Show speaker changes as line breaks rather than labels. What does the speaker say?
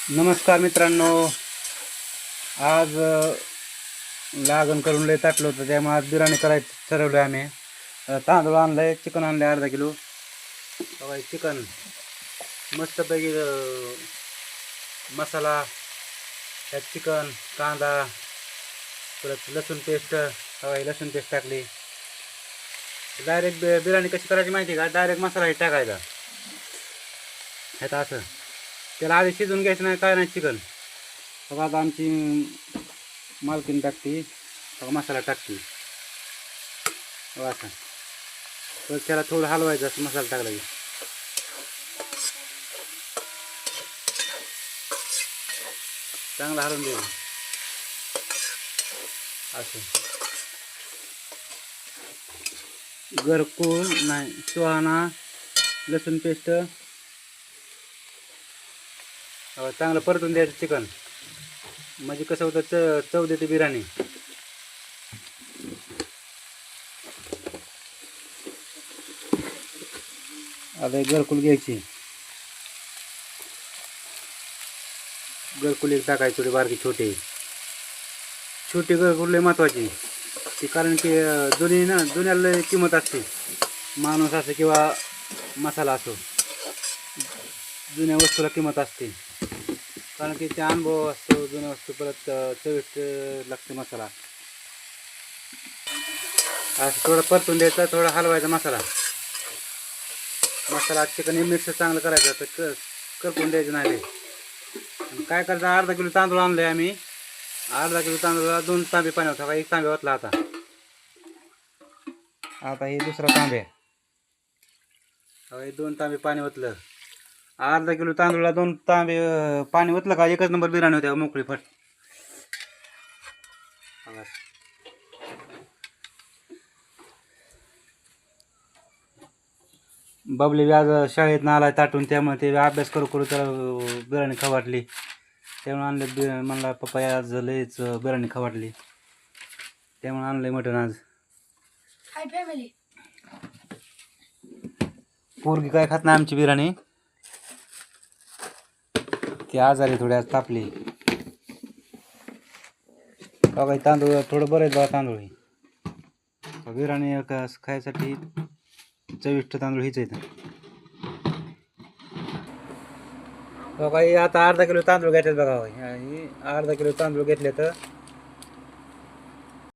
नमस्कार मित्रांनो. आज लागण करून लय ताटलं होतं, त्यामुळे आज बिर्याणी करायचं ठरवलं आहे आम्ही. तांदूळ आणलं चिकन आणलं अर्धा किलो. चिकन मस्तपैकी मसाला त्यात चिकन कांदा परत लसूण पेस्ट लसूण पेस्ट टाकली. डायरेक्ट बिर्याणी कशी करायची माहिती का? डायरेक्ट मसाला हे टाकायचा ह्यात असं. त्याला आधी शिजून घ्यायचं नाही काय नाही चिकन. बघा आता आमची मालकीन टाकते बघा मसाला टाकते बघा असं. तर त्याला थोडं हलवायचं असं मसाला टाकला की चांगलं हलवून द्यायचं असं. घरकुल नाही सुहाणा लसूण पेस्ट चांगलं परतून द्यायचं चिकन. म्हणजे कसं होतं चव देते बिर्याणी. आता घरकुल घ्यायची. घरकुल एक टाकायची थोडी बारकी छोटी घरकुल लय महत्वाची ती, कारण की जुन्याला लय किंमत असते. माणूस असो किंवा मसाला असो जुन्या वस्तूला किंमत असते, कारण की त्या अनुभव असतो जुन्या वस्तू. परत चविष्ट लागते मसाला. असं थोडं परतून द्यायचा, थोडा हलवायचा मसाला चिकन मिक्स चांगलं करायचं. तर करपून द्यायचं नाही. काय करायचं, अर्धा किलो तांदूळ आणले आम्ही. अर्धा किलो तांदूळला 2 तांबे पाणी होता. एक तांबे ओतला. आता हे दुसरा तांबे. हे 2 तांबे पाणी ओतलं. अर्धा किलो तांदूळला 2 तांबे पाणी ओतलं का एकच नंबर बिर्याणी होते मोकळी फट. बबली बी आज शाळेत आलाय ताटून, त्यामुळे ते अभ्यास करू त्याला बिर्याणी खावाटली. त्यामुळे आणलं म्हणला पप्पा आज लयच बिर्याणी खावाटली, त्यामुळे आणलंय मटण आज.
Hi family.
पोरगी काय खात नाही आमची बिर्याणी. ती आजारी थोडी आज तापली. बघा तांदूळ थोडं बरं आहे बघा. तांदूळ बिर्याणी खायसाठी चविष्ट तांदूळ हीच आहेत. बघा आता अर्धा किलो तांदूळ घेतलेत बघा. अर्धा किलो तांदूळ घेतले तर